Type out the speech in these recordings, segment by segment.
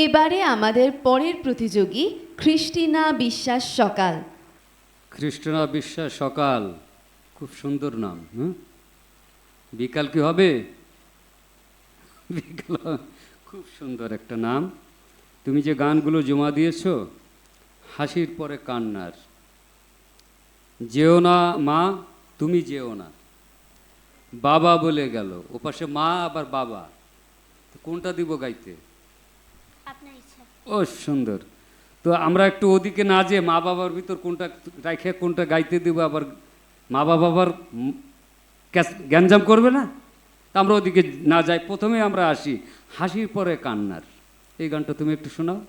এবারে আমাদের পরের প্রতিযোগী ক্রিস্টিনা বিশ্বাস সকাল। ক্রিস্টিনা বিশ্বাস সকাল, খুব সুন্দর নাম। বিকাল কি হবে? বিকাল, খুব সুন্দর একটা নাম। তুমি যে গানগুলো জমা দিয়েছো, হাসির পরে কান্নার, যেও না মা তুমি যেও না, বাবা বলে গেল, ওপাশে মা আবার বাবা, তো কোনটা দিব গাইতে? আপনার ইচ্ছা। ও সুন্দর। তো আমরা একটু ওদিকে না যে মা বাবার ভিতর কোনটা রাইখে কোনটা গাইতে দিব, আবার মা বাবা আবার গ্যাঞ্জাম করবে না, তা আমরা ওদিকে না যাই, প্রথমে আমরা আসি হাসির পরে কান্নার। এই গানটা তুমি একটু শোনাও।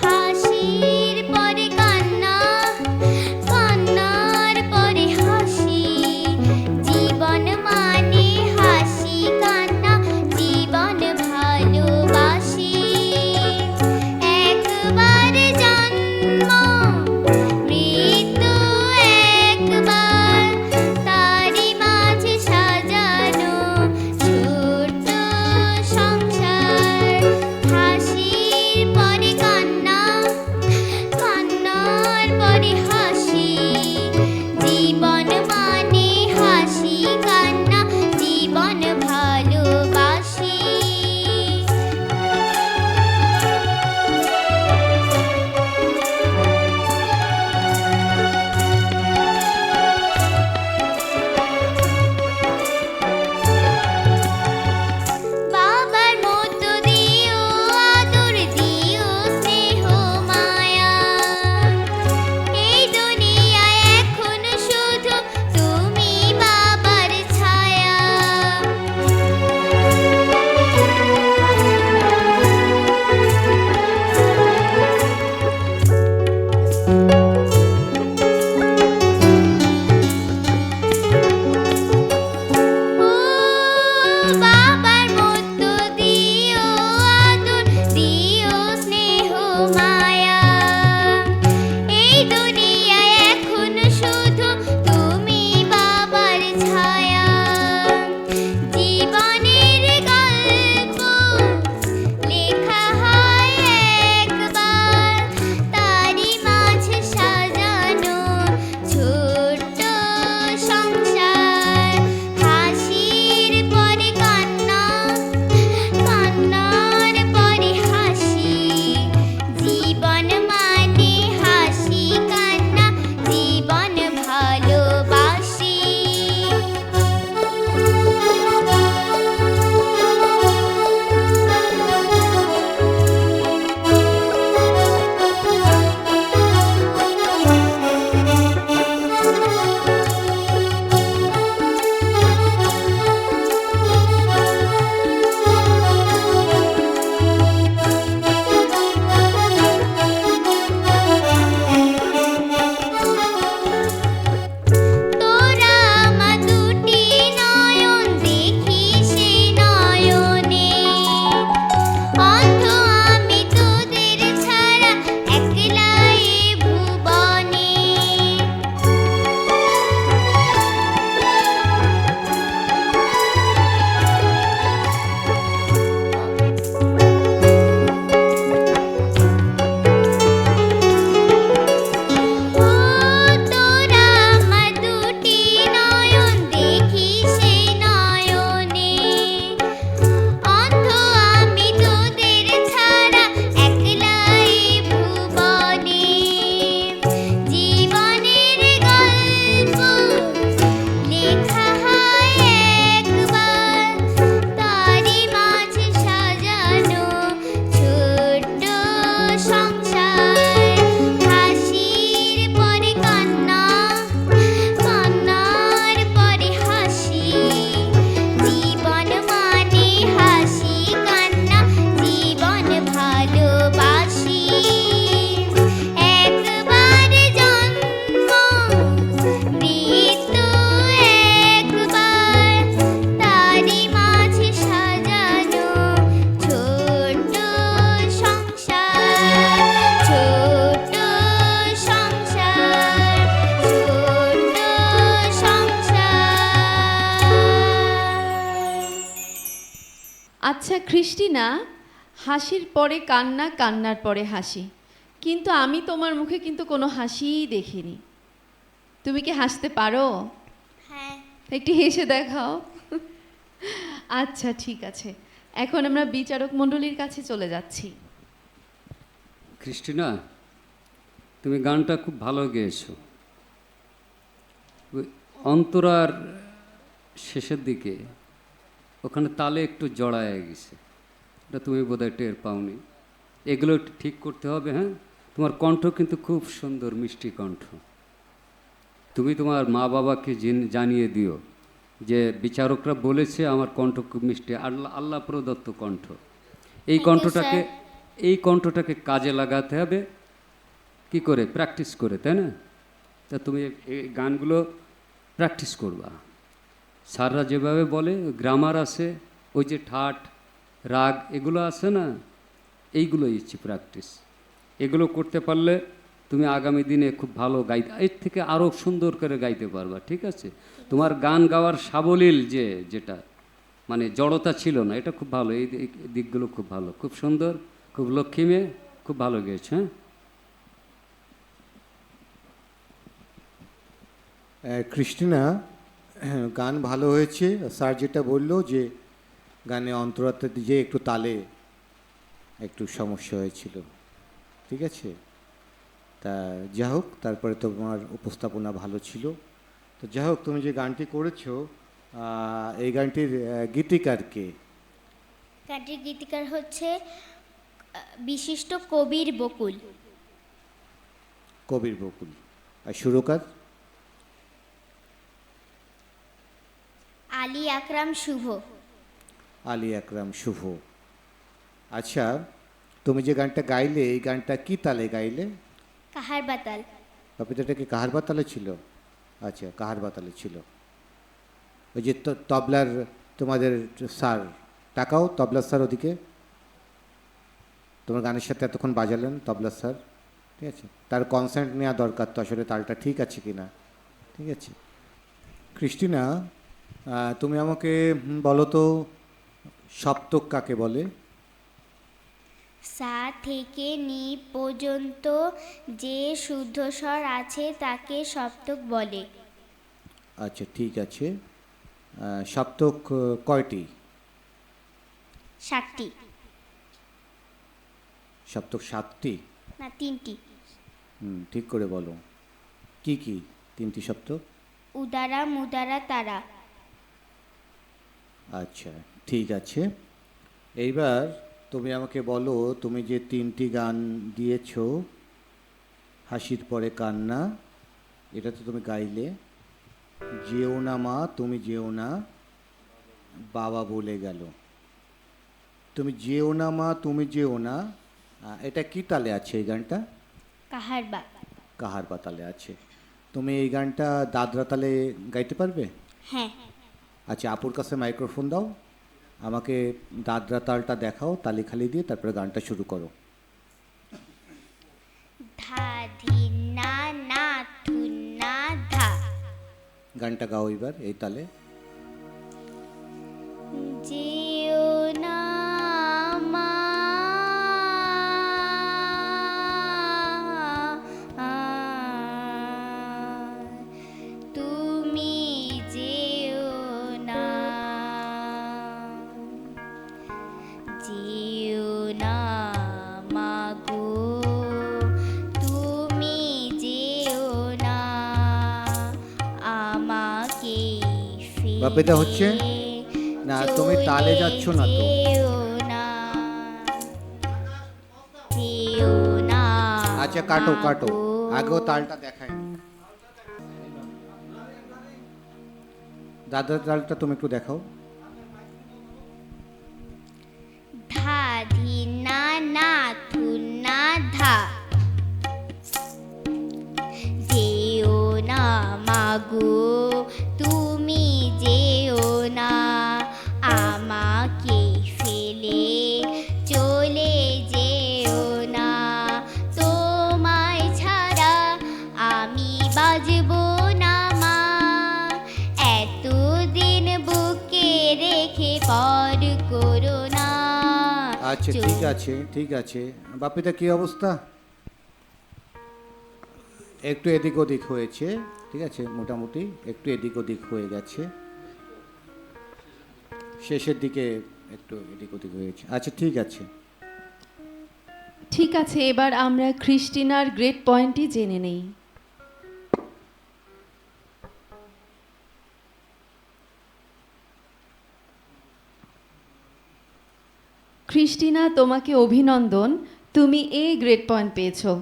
হাসির পরে আচ্ছা ক্রিস্টিনা, হাসির পরে কান্না, কান্নার পরে হাসি, কিন্তু আমি তোমার মুখে কিন্তু কোনো হাসিই দেখিনি। তুমি কি হাসতে পারো? হ্যাঁ। একটু হেসে দেখাও। আচ্ছা ঠিক আছে, এখন আমরা বিচারক মণ্ডলীর কাছে চলে যাচ্ছি। ক্রিস্টিনা, তুমি গানটা খুব ভালো গেয়েছো। ওই অন্তরার শেষের দিকে ওখানে তালে একটু জড়ায় গেছে, এটা তুমি বোধহয় টের পাওনি। এগুলো একটু ঠিক করতে হবে। হ্যাঁ, তোমার কণ্ঠ কিন্তু খুব সুন্দর, মিষ্টি কণ্ঠ। তুমি তোমার মা বাবাকে জানিয়ে দিও যে বিচারকরা বলেছে আমার কণ্ঠ খুব মিষ্টি, আল্লাহ আল্লাহ প্রদত্ত কণ্ঠ। এই Thank you, কণ্ঠটাকে sir. এই কণ্ঠটাকে কাজে লাগাতে হবে। কি করে? প্র্যাকটিস করে, তাই না? তা তুমি এই গানগুলো প্র্যাকটিস করবা। স্যাররা যেভাবে বলে, গ্রামার আছে, ওই যে ঠাট রাগ এগুলো আছে না, এইগুলোই ইচ্ছে প্র্যাকটিস। এগুলো করতে পারলে তুমি আগামী দিনে খুব ভালো গাইতে, এর থেকে আরও সুন্দর করে গাইতে পারবা। ঠিক আছে? তোমার গান গাওয়ার সাবলীল যেটা মানে জড়তা ছিল না, এটা খুব ভালো। এই দিকগুলো খুব ভালো, খুব সুন্দর, খুব লক্ষ্মী মেয়ে, খুব ভালো গেয়েছে। হ্যাঁ, ক্রিস্টিনা, গান ভালো হয়েছে। স্যার যেটা বললো যে গানে অন্তরাত্মাতে যে একটু তালে একটু সমস্যা হয়েছিল, ঠিক আছে? তা যা হোক, তারপরে তোমার উপস্থাপনা ভালো ছিল। তো যা হোক, তুমি যে গানটি করেছো, এই গানটির গীতিকার কে? গানটির গীতিকার হচ্ছে বিশিষ্ট কবির বকুল। কবির বকুল। আর সুরকার? আলী আকরাম শুভ। আলী আকরাম শুভ। আচ্ছা, তুমি যে গানটা গাইলে, এই গানটা কি তালে গাইলে? কাহার বাতাল। কবিতাটা কি কাহার বাতালে ছিল? আচ্ছা, কাহার বাতালে ছিল। ওই যে তবলার তোমাদের স্যার, টাকাও তবলার স্যার ওদিকে তোমার গানের সাথে এতক্ষণ বাজালেন তবলার স্যার, ঠিক আছে? তার কনসেন্ট নেওয়া দরকার তো, আসলে তালটা ঠিক আছে কি না। ঠিক আছে ক্রিস্টিনা, তুমি আমাকে বলো তো, সপ্তক কাকে বলে? সা থেকে নি পর্যন্ত যে শুদ্ধ স্বর আছে তাকে সপ্তক বলে। আচ্ছা ঠিক আছে। সপ্তক কয়টি? 7টি। সপ্তক 7টি? না, 3টি। ঠিক করে বলো, কি কি 3টি সপ্তক? উদারা, মুদারা, তারা। আচ্ছা ঠিক আছে। এইবার তুমি আমাকে বলো, তুমি যে 3টি গান দিয়েছো, হাসির পরে কান্না, এটা তো তুমি গাইলে। যেও না মা তুমি যেও না, বাবা বলে গেল। তুমি যেও না মা তুমি যেও না, এটা কি তালে আছে এই গানটা? কাহার বা। কাহার বা তালে আছে। তুমি এই গানটা দাদরা তালে গাইতে পারবে? হ্যাঁ। আচ্ছা, আপুর কাছে মাইক্রোফোন দাও, আমাকে দাদরা তালটা দেখাও, তালি খালি দিয়ে তারপরে গানটা শুরু করো। ধা ধি না না থু না ধা। গানটা গাও এবার এই তালে। যেও না মা তুমি যেও না, যেও না মাগো তুমি যেও না, আমাকে বাপেটা হচ্ছে না, তুমি তালে যাচ্ছ না তো। আচ্ছা কাটো কাটো, আগেও তালটা দেখায়। দাদার তালটা তুমি একটু দেখাও। ধা ধি না না থু না ধা। যেও না মাগো তুমি যেও না, আমাকে ফেলে চলে যেও না, তোমায় ছাড়া আমি বাজবো না মা, এতদিন বুকে রেখে পর করো না। আচ্ছা ঠিক আছে ঠিক আছে। বাপিদা কি অবস্থা? একটু এদিক ওদিক হয়েছে, ঠিক আছে, মোটামুটি একটু এদিক ওদিক হয়ে গেছে, শেষের দিকে একটু এদিক ওদিক হয়েছে। আচ্ছা ঠিক আছে। ঠিক আছে, এবার আমরা ক্রিস্টিনার গ্রেড পয়েন্টই জেনে নেই। ক্রিস্টিনা, তোমাকে অভিনন্দন, তুমি এ গ্রেড পয়েন্ট পেয়েছো।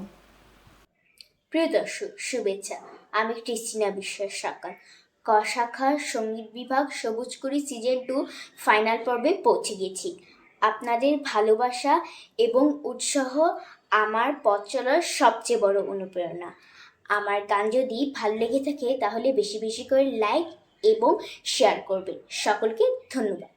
প্রিয় দর্শক, শুভেচ্ছা। আমি ক্রিস্টিনা বিশ্বাস সাকার, ক শাখার সঙ্গীত বিভাগ, সবুজকুড়ি সিজন 2 ফাইনাল পর্বে পৌঁছে গেছি। আপনাদের ভালোবাসা এবং উৎসাহ আমার পথ চলার সবচেয়ে বড় অনুপ্রেরণা। আমার গান যদি ভালো লেগে থাকে তাহলে বেশি বেশি করে লাইক এবং শেয়ার করবেন। সকলকে ধন্যবাদ।